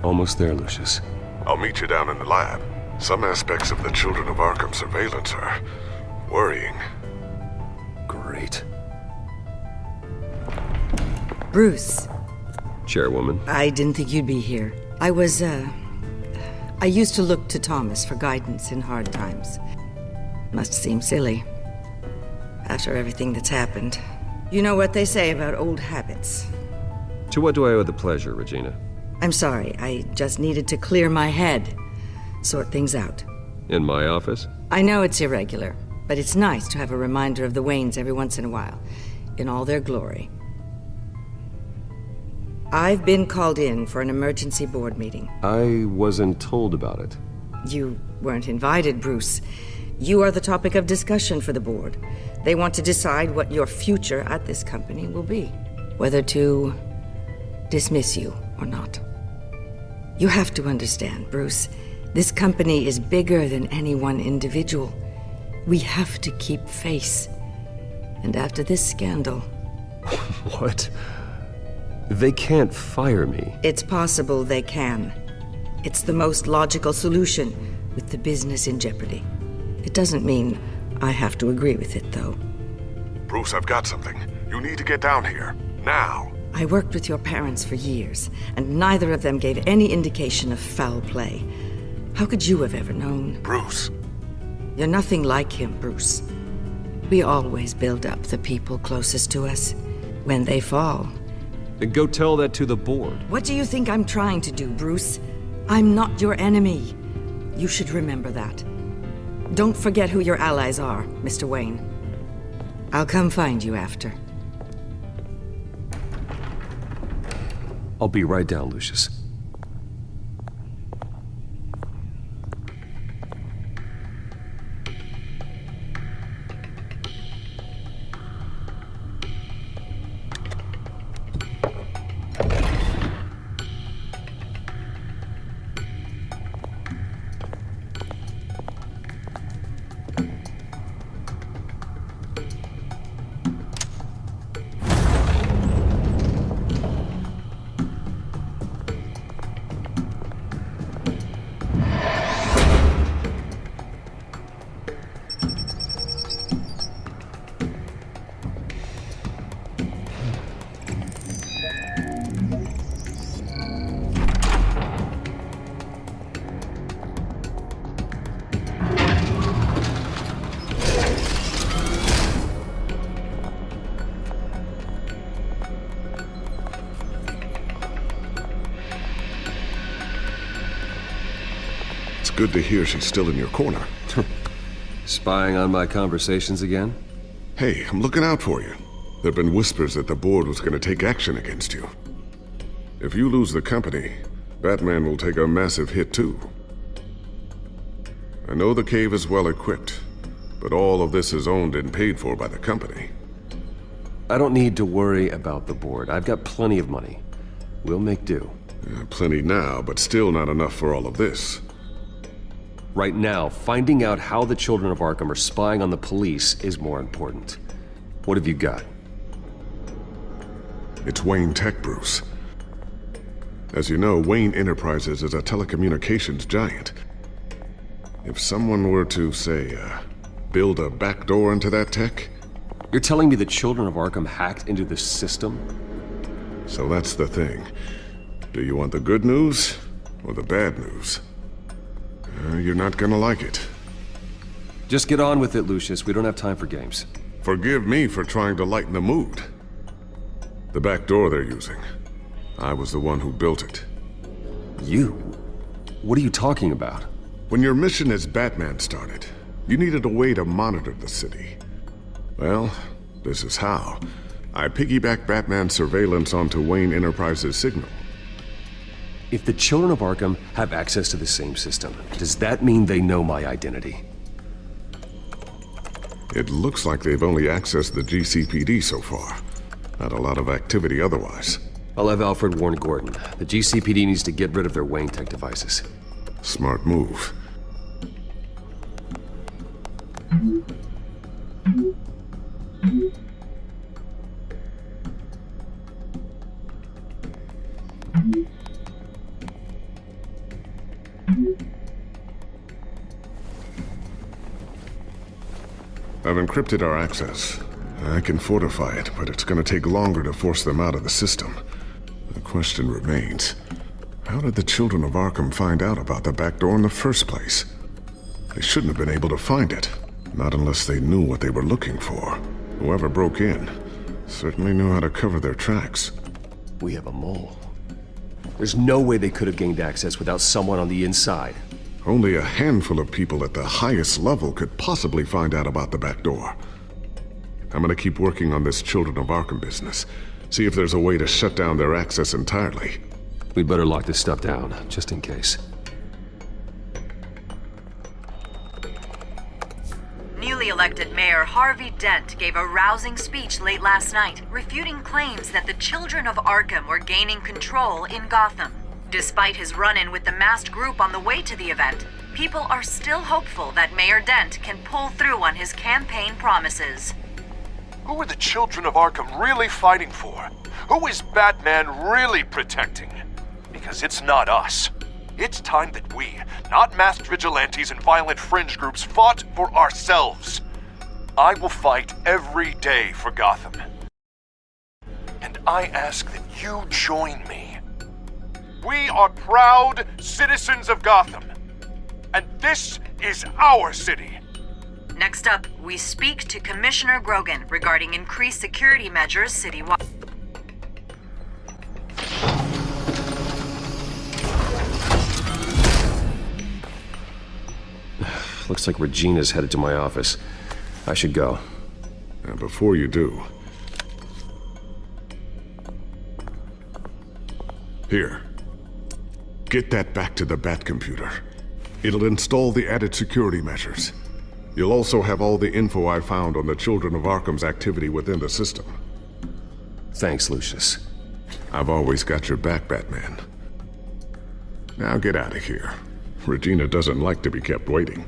Almost there, Lucius. I'll meet you down in the lab. Some aspects of the Children of Arkham surveillance are worrying. Great. Bruce. Chairwoman. I didn't think you'd be here. I used to look to Thomas for guidance in hard times. Must seem silly. After everything that's happened. You know what they say about old habits. To what do I owe the pleasure, Regina? I'm sorry, I just needed to clear my head. Sort things out. In my office? I know it's irregular, but it's nice to have a reminder of the Waynes every once in a while, in all their glory. I've been called in for an emergency board meeting. I wasn't told about it. You weren't invited, Bruce. You are the topic of discussion for the board. They want to decide what your future at this company will be. Whether to dismiss you or not. You have to understand, Bruce. This company is bigger than any one individual. We have to keep face. And after this scandal... What? They can't fire me. It's possible they can. It's the most logical solution, with the business in jeopardy. It doesn't mean I have to agree with it, though. Bruce, I've got something. You need to get down here. Now. I worked with your parents for years, and neither of them gave any indication of foul play. How could you have ever known? Bruce. You're nothing like him, Bruce. We always build up the people closest to us. When they fall... Then go tell that to the board. What do you think I'm trying to do, Bruce? I'm not your enemy. You should remember that. Don't forget who your allies are, Mr. Wayne. I'll come find you after. I'll be right down, Lucius. Good to hear she's still in your corner. Spying on my conversations again? Hey, I'm looking out for you. There've been whispers that the board was going to take action against you. If you lose the company, Batman will take a massive hit too. I know the cave is well equipped, but all of this is owned and paid for by the company. I don't need to worry about the board. I've got plenty of money. We'll make do. Plenty now, but still not enough for all of this. Right now, finding out how the Children of Arkham are spying on the police is more important. What have you got? It's Wayne Tech, Bruce. As you know, Wayne Enterprises is a telecommunications giant. If someone were to, say, build a backdoor into that tech... You're telling me the Children of Arkham hacked into the system? So that's the thing. Do you want the good news or the bad news? You're not gonna like it. Just get on with it, Lucius. We don't have time for games. Forgive me for trying to lighten the mood. The back door they're using. I was the one who built it. You? What are you talking about? When your mission as Batman started, you needed a way to monitor the city. Well, this is how. I piggybacked Batman's surveillance onto Wayne Enterprises' signal. If the Children of Arkham have access to the same system, does that mean they know my identity? It looks like they've only accessed the GCPD so far. Not a lot of activity otherwise. I'll have Alfred warn Gordon. The GCPD needs to get rid of their Wayne Tech devices. Smart move. I've encrypted our access. I can fortify it, but it's gonna take longer to force them out of the system. The question remains, how did the children of Arkham find out about the back door in the first place? They shouldn't have been able to find it, not unless they knew what they were looking for. Whoever broke in certainly knew how to cover their tracks. We have a mole. There's no way they could have gained access without someone on the inside. Only a handful of people at the highest level could possibly find out about the back door. I'm gonna keep working on this Children of Arkham business. See if there's a way to shut down their access entirely. We'd better lock this stuff down, just in case. Newly elected Mayor Harvey Dent gave a rousing speech late last night, refuting claims that the children of Arkham were gaining control in Gotham. Despite his run-in with the masked group on the way to the event, people are still hopeful that Mayor Dent can pull through on his campaign promises. Who are the children of Arkham really fighting for? Who is Batman really protecting? Because it's not us. It's time that we, not masked vigilantes and violent fringe groups, fought for ourselves. I will fight every day for Gotham. And I ask that you join me. We are proud citizens of Gotham. And this is our city. Next up, we speak to Commissioner Grogan regarding increased security measures citywide. Looks like Regina's headed to my office. I should go. And before you do... Here. Get that back to the Bat computer. It'll install the added security measures. You'll also have all the info I found on the Children of Arkham's activity within the system. Thanks, Lucius. I've always got your back, Batman. Now get out of here. Regina doesn't like to be kept waiting.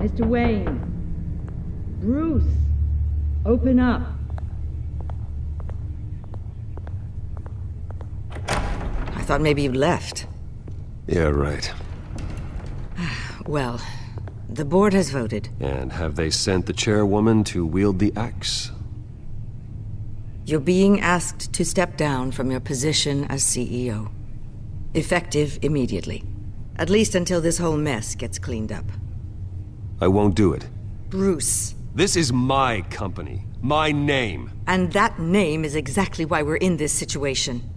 Mr. Wayne. Bruce. Open up. I thought maybe you'd left. Yeah, right. Well, the board has voted. And have they sent the chairwoman to wield the axe? You're being asked to step down from your position as CEO. Effective immediately. At least until this whole mess gets cleaned up. I won't do it. Bruce. This is my company. My name. And that name is exactly why we're in this situation.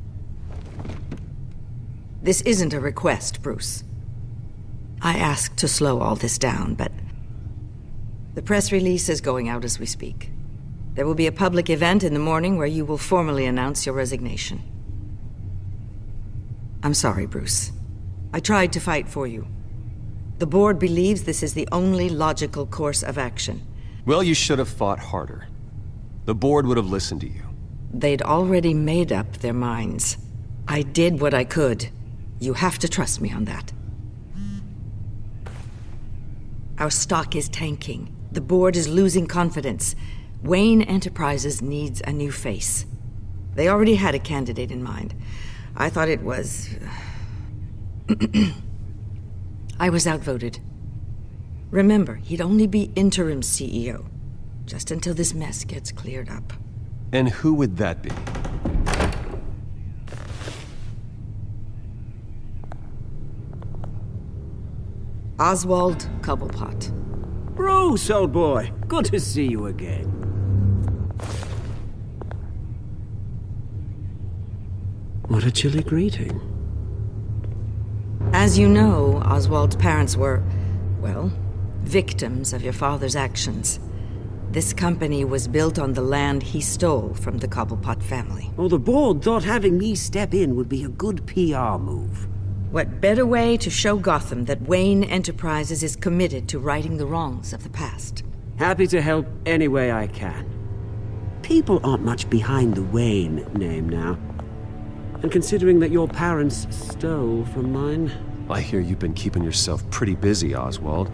This isn't a request, Bruce. I asked to slow all this down, but... the press release is going out as we speak. There will be a public event in the morning where you will formally announce your resignation. I'm sorry, Bruce. I tried to fight for you. The board believes this is the only logical course of action. Well, you should have fought harder. The board would have listened to you. They'd already made up their minds. I did what I could. You have to trust me on that. Our stock is tanking. The board is losing confidence. Wayne Enterprises needs a new face. They already had a candidate in mind. I thought it was... I was outvoted. Remember, he'd only be interim CEO, just until this mess gets cleared up. And who would that be? Oswald Cobblepot. Bruce, old boy. Good to see you again. What a chilly greeting. As you know, Oswald's parents were, well, victims of your father's actions. This company was built on the land he stole from the Cobblepot family. Well, the board thought having me step in would be a good PR move. What better way to show Gotham that Wayne Enterprises is committed to righting the wrongs of the past? Happy to help any way I can. People aren't much behind the Wayne name now. And considering that your parents stole from mine... I hear you've been keeping yourself pretty busy, Oswald.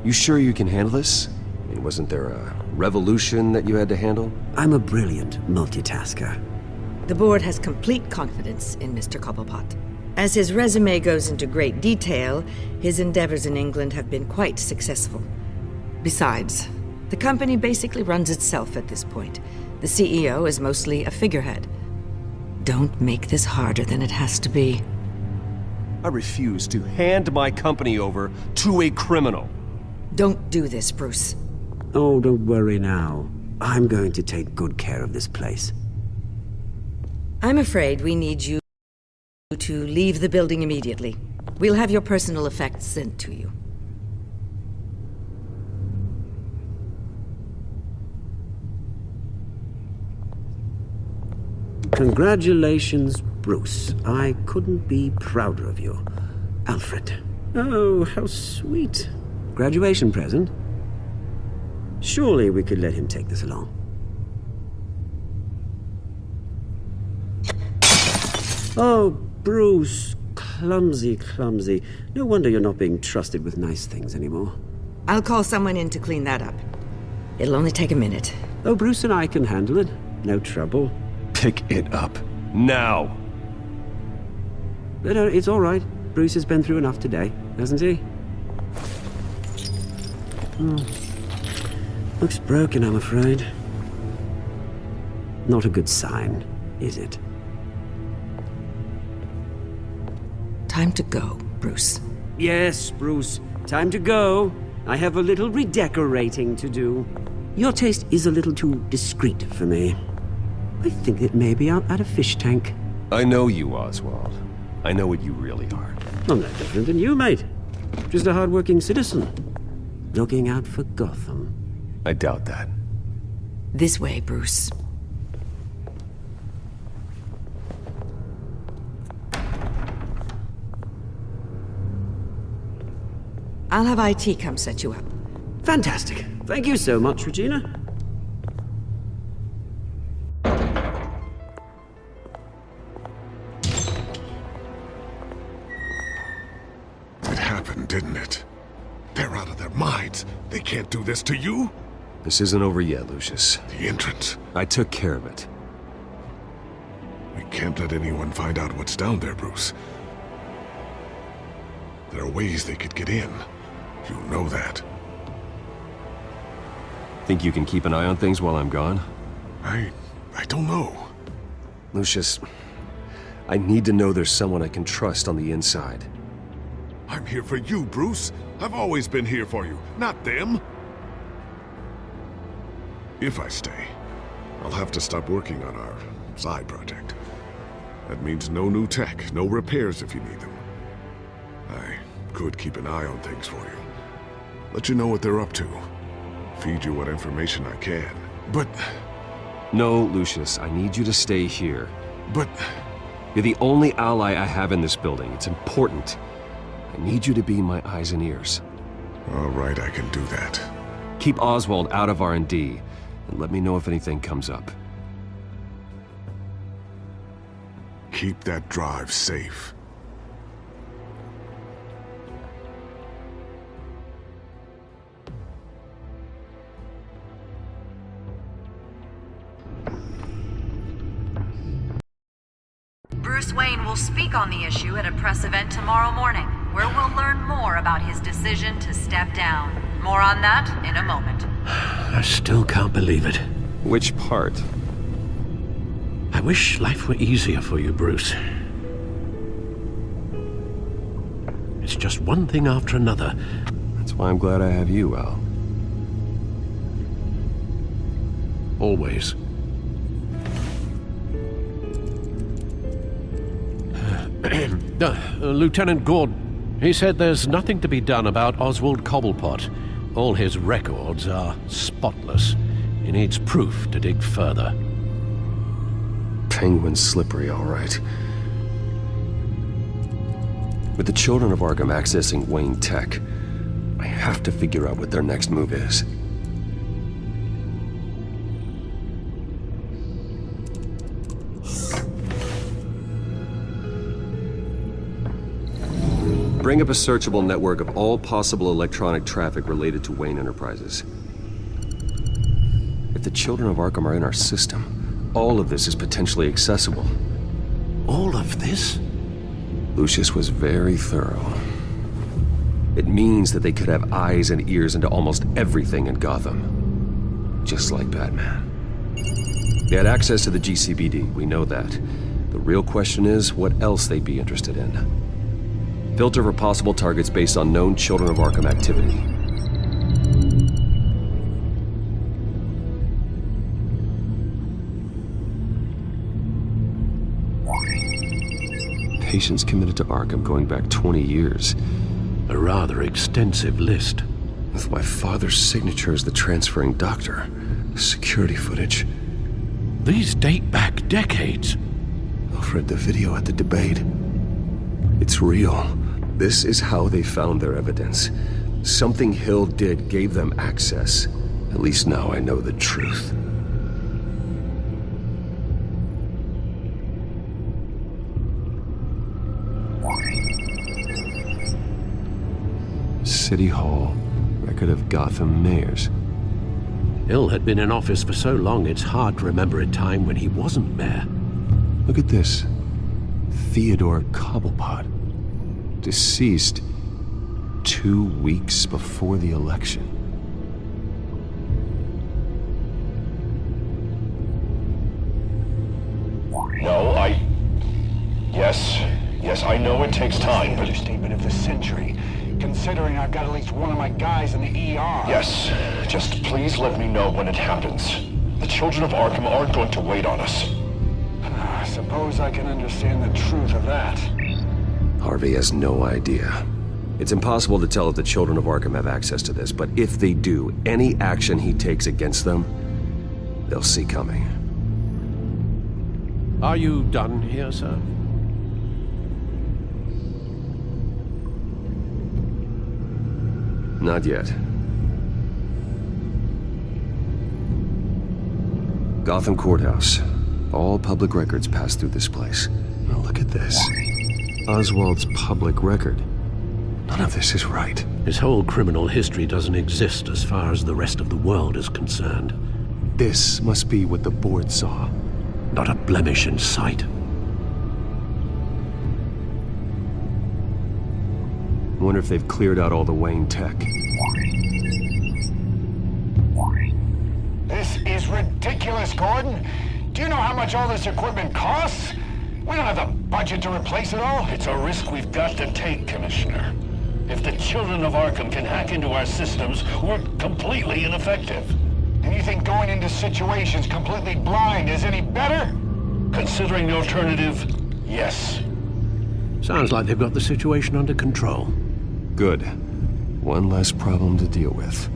You sure you can handle this? I mean, wasn't there a revolution that you had to handle? I'm a brilliant multitasker. The board has complete confidence in Mr. Cobblepot. As his resume goes into great detail, his endeavors in England have been quite successful. Besides, the company basically runs itself at this point. The CEO is mostly a figurehead. Don't make this harder than it has to be. I refuse to hand my company over to a criminal. Don't do this, Bruce. Oh, don't worry now. I'm going to take good care of this place. I'm afraid we need you to leave the building immediately. We'll have your personal effects sent to you. Congratulations, Bruce. I couldn't be prouder of you. Alfred. Oh, how sweet. Graduation present? Surely we could let him take this along. Oh, Bruce. Clumsy, clumsy. No wonder you're not being trusted with nice things anymore. I'll call someone in to clean that up. It'll only take a minute. Oh, Bruce and I can handle it. No trouble. Pick it up. Now! No, it's all right. Bruce has been through enough today, hasn't he? Looks broken, I'm afraid. Not a good sign, is it? Time to go, Bruce. Yes, Bruce. Time to go. I have a little redecorating to do. Your taste is a little too discreet for me. I think that maybe I'm at a fish tank. I know you, Oswald. I know what you really are. I'm no different than you, mate. Just a hard-working citizen. Looking out for Gotham. I doubt that. This way, Bruce. I'll have IT come set you up. Fantastic. Thank you so much, Regina. It happened, didn't it? They're out of their minds. They can't do this to you. This isn't over yet, Lucius. The entrance. I took care of it. We can't let anyone find out what's down there, Bruce. There are ways they could get in. You know that. Think you can keep an eye on things while I'm gone? I don't know. Lucius, I need to know there's someone I can trust on the inside. I'm here for you, Bruce. I've always been here for you, not them. If I stay, I'll have to stop working on our side project. That means no new tech, no repairs if you need them. I could keep an eye on things for you. Let you know what they're up to. Feed you what information I can. But... No, Lucius, I need you to stay here. But... You're the only ally I have in this building. It's important. I need you to be my eyes and ears. All right, I can do that. Keep Oswald out of R&D, and let me know if anything comes up. Keep that drive safe. Bruce Wayne will speak on the issue at a press event tomorrow morning, where we'll learn more about his decision to step down. More on that in a moment. I still can't believe it. Which part? I wish life were easier for you, Bruce. It's just one thing after another. That's why I'm glad I have you, Al. Always. Lieutenant Gordon, he said there's nothing to be done about Oswald Cobblepot. All his records are spotless. He needs proof to dig further. Penguin's slippery, all right. With the children of Arkham accessing Wayne Tech, I have to figure out what their next move is. Bring up a searchable network of all possible electronic traffic related to Wayne Enterprises. If the children of Arkham are in our system, all of this is potentially accessible. All of this? Lucius was very thorough. It means that they could have eyes and ears into almost everything in Gotham. Just like Batman. They had access to the GCPD, we know that. The real question is, what else they'd be interested in. Filter for possible targets based on known Children of Arkham activity. Patients committed to Arkham going back 20 years. A rather extensive list. With my father's signature as the transferring doctor. Security footage. These date back decades. Alfred, the video at the debate. It's real. This is how they found their evidence. Something Hill did gave them access. At least now I know the truth. City Hall. Record of Gotham mayors. Hill had been in office for so long it's hard to remember a time when he wasn't mayor. Look at this. Theodore Cobblepot. Deceased 2 weeks before the election. No, Yes, I know it takes time, but... Understatement of the century, considering I've got at least one of my guys in the ER. Yes, just please let me know when it happens. The children of Arkham aren't going to wait on us. I suppose I can understand the truth of that. Harvey has no idea. It's impossible to tell if the children of Arkham have access to this, but if they do, any action he takes against them, they'll see coming. Are you done here, sir? Not yet. Gotham Courthouse. All public records pass through this place. Now look at this. Oswald's public record. None of this is right. His whole criminal history doesn't exist as far as the rest of the world is concerned. This must be what the board saw. Not a blemish in sight. Wonder if they've cleared out all the Wayne tech. This is ridiculous, Gordon. Do you know how much all this equipment costs? We don't have the budget to replace it all. It's a risk we've got to take, Commissioner. If the children of Arkham can hack into our systems, we're completely ineffective. And you think going into situations completely blind is any better? Considering the alternative, yes. Sounds like they've got the situation under control. Good. One less problem to deal with.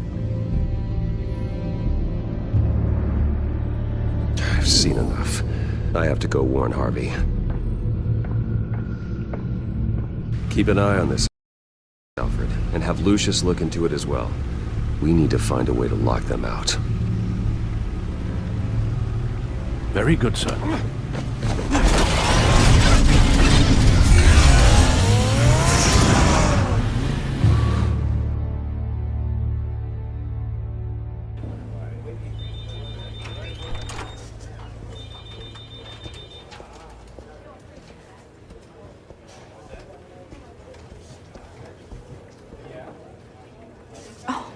I've seen enough. I have to go warn Harvey. Keep an eye on this, Alfred, and have Lucius look into it as well. We need to find a way to lock them out. Very good, sir.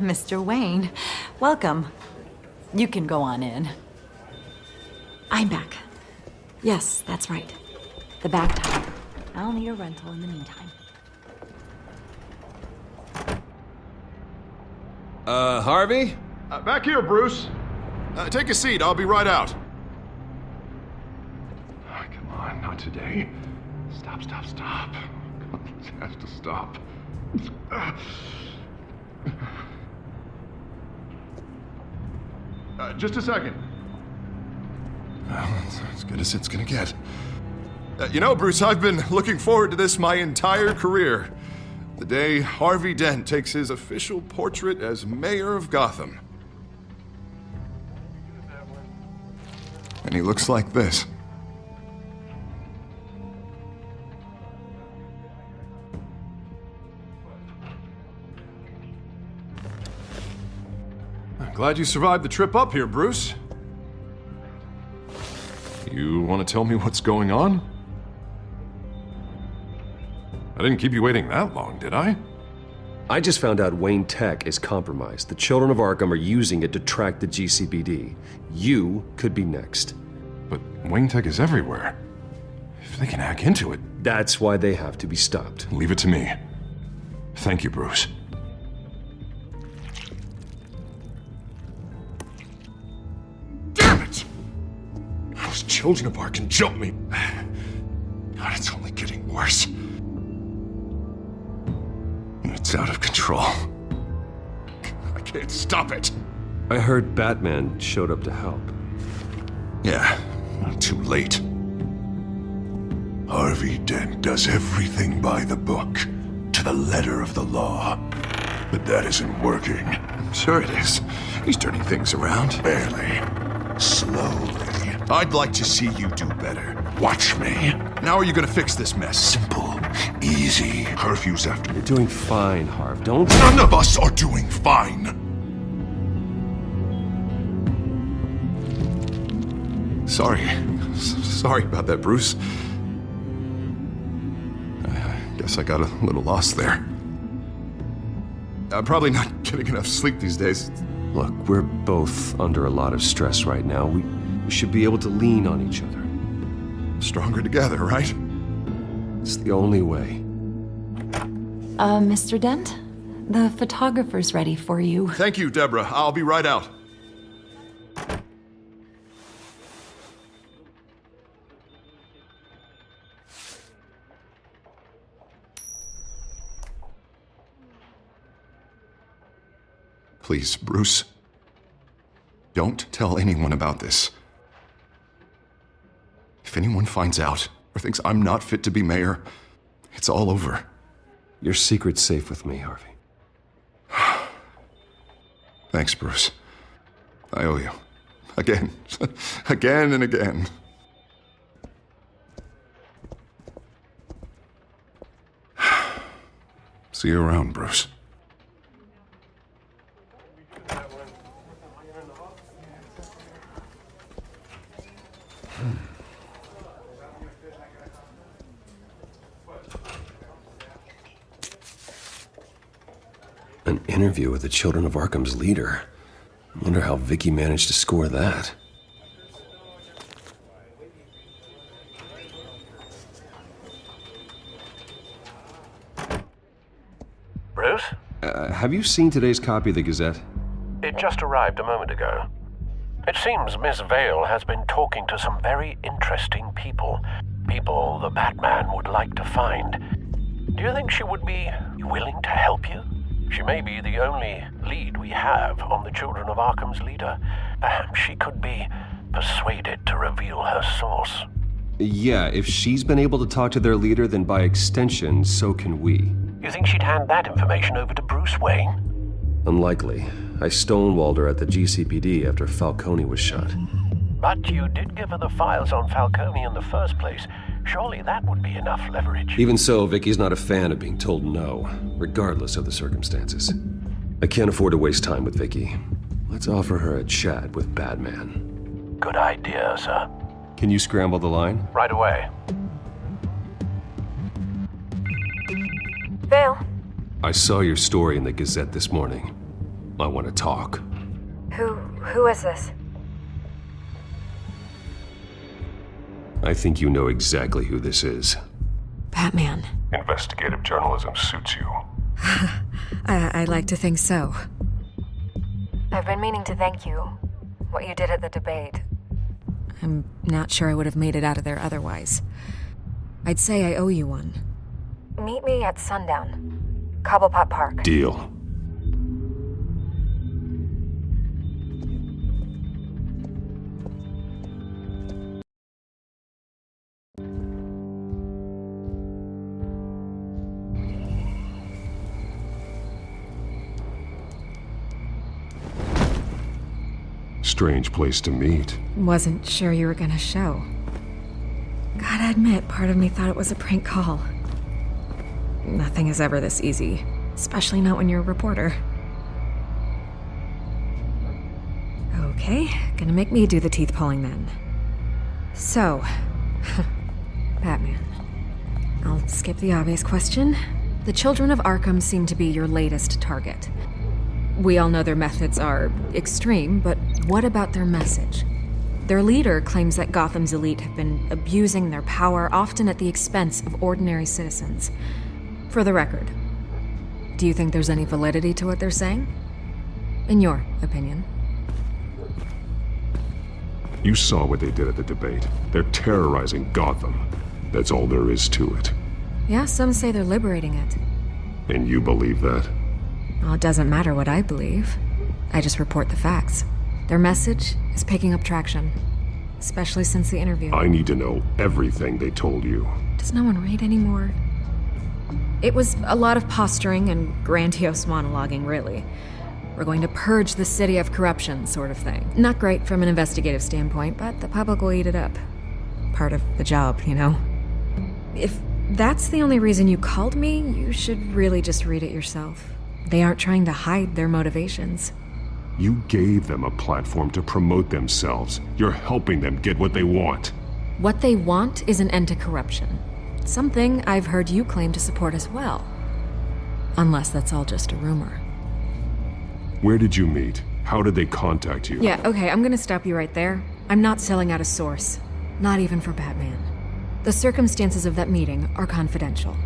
Mr. Wayne, welcome. You can go on in. I'm back. Yes, that's right. The back tire. I'll need a rental in the meantime. Harvey? Back here, Bruce. Take a seat. I'll be right out. Oh, come on, not today. Stop. This has to stop. Just a second. Well, it's as good as it's gonna get. You know, Bruce, I've been looking forward to this my entire career. The day Harvey Dent takes his official portrait as mayor of Gotham. And he looks like this. I'm glad you survived the trip up here, Bruce. You want to tell me what's going on? I didn't keep you waiting that long, did I? I just found out Wayne Tech is compromised. The Children of Arkham are using it to track the GCPD. You could be next. But Wayne Tech is everywhere. If they can hack into it... That's why they have to be stopped. Leave it to me. Thank you, Bruce. Damn it! Those Children of Arkham jumped me. God, it's only getting worse. It's out of control. I can't stop it. I heard Batman showed up to help. Yeah, too late. Harvey Dent does everything by the book, to the letter of the law. But that isn't working. Sure it is. He's turning things around. Barely. Slowly. I'd like to see you do better. Watch me. Now are you gonna fix this mess? Simple. Easy. Curfew's after. You're doing fine, Harv. Don't... None of us are doing fine. Sorry about that, Bruce. I guess I got a little lost there. I'm probably not getting enough sleep these days. Look, we're both under a lot of stress right now. We should be able to lean on each other. Stronger together, right? It's the only way. Mr. Dent? The photographer's ready for you. Thank you, Deborah. I'll be right out. Please, Bruce. Don't tell anyone about this. If anyone finds out or thinks I'm not fit to be mayor, it's all over. Your secret's safe with me, Harvey. Thanks, Bruce. I owe you. Again. Again and again. See you around, Bruce. An interview with the Children of Arkham's leader. I wonder how Vicky managed to score that. Bruce? Have you seen today's copy of the Gazette? It just arrived a moment ago. It seems Miss Vale has been talking to some very interesting people. People the Batman would like to find. Do you think she would be willing to help you? She may be the only lead we have on the Children of Arkham's leader. Perhaps she could be persuaded to reveal her source. Yeah, if she's been able to talk to their leader, then by extension, so can we. You think she'd hand that information over to Bruce Wayne? Unlikely. I stonewalled her at the GCPD after Falcone was shot. But you did give her the files on Falcone in the first place. Surely that would be enough leverage. Even so, Vicky's not a fan of being told no, regardless of the circumstances. I can't afford to waste time with Vicky. Let's offer her a chat with Batman. Good idea, sir. Can you scramble the line? Right away. Vale. I saw your story in the Gazette this morning. I want to talk. Who is this? I think you know exactly who this is. Batman. Investigative journalism suits you. I'd like to think so. I've been meaning to thank you. What you did at the debate. I'm not sure I would have made it out of there otherwise. I'd say I owe you one. Meet me at sundown. Cobblepot Park. Deal. Strange place to meet. Wasn't sure you were gonna show. Gotta admit, part of me thought it was a prank call. Nothing is ever this easy, especially not when you're a reporter. Okay, gonna make me do the teeth pulling then. So, Batman. I'll skip the obvious question. The children of Arkham seem to be your latest target. We all know their methods are extreme, but what about their message? Their leader claims that Gotham's elite have been abusing their power, often at the expense of ordinary citizens. For the record, do you think there's any validity to what they're saying? In your opinion? You saw what they did at the debate. They're terrorizing Gotham. That's all there is to it. Yeah, some say they're liberating it. And you believe that? Well, it doesn't matter what I believe. I just report the facts. Their message is picking up traction, especially since the interview. I need to know everything they told you. Does no one read anymore? It was a lot of posturing and grandiose monologuing, really. We're going to purge the city of corruption, sort of thing. Not great from an investigative standpoint, but the public will eat it up. Part of the job, you know? If that's the only reason you called me, you should really just read it yourself. They aren't trying to hide their motivations. You gave them a platform to promote themselves. You're helping them get what they want. What they want is an end to corruption. Something I've heard you claim to support as well. Unless that's all just a rumor. Where did you meet? How did they contact you? Yeah, okay, I'm gonna stop you right there. I'm not selling out a source. Not even for Batman. The circumstances of that meeting are confidential.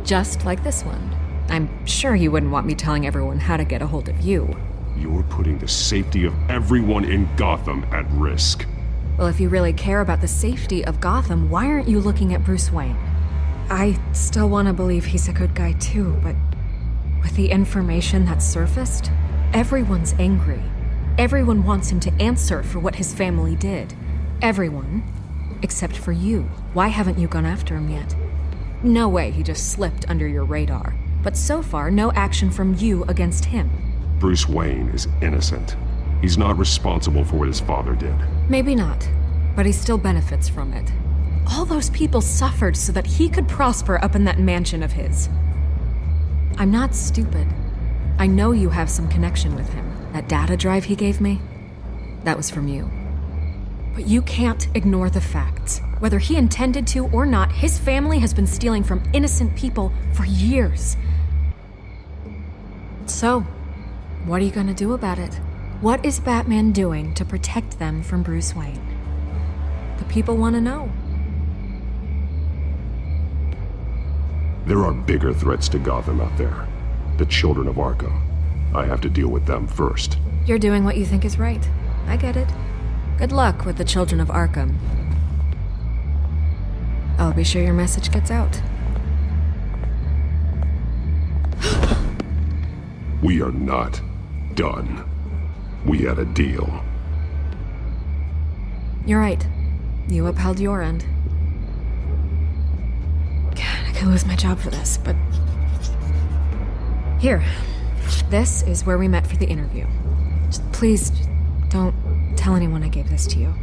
Just like this one. I'm sure you wouldn't want me telling everyone how to get a hold of you. You're putting the safety of everyone in Gotham at risk. Well, if you really care about the safety of Gotham, why aren't you looking at Bruce Wayne? I still want to believe he's a good guy too, but with the information that's surfaced, everyone's angry. Everyone wants him to answer for what his family did. Everyone, except for you. Why haven't you gone after him yet? No way he just slipped under your radar. But so far, no action from you against him. Bruce Wayne is innocent. He's not responsible for what his father did. Maybe not, but he still benefits from it. All those people suffered so that he could prosper up in that mansion of his. I'm not stupid. I know you have some connection with him. That data drive he gave me, that was from you. But you can't ignore the facts. Whether he intended to or not, his family has been stealing from innocent people for years. So, what are you gonna do about it? What is Batman doing to protect them from Bruce Wayne? The people want to know. There are bigger threats to Gotham out there. The children of Arkham. I have to deal with them first. You're doing what you think is right. I get it. Good luck with the children of Arkham. I'll be sure your message gets out. We are not done. We had a deal. You're right. You upheld your end. God, I could lose my job for this, but... Here. This is where we met for the interview. Just please, don't tell anyone I gave this to you.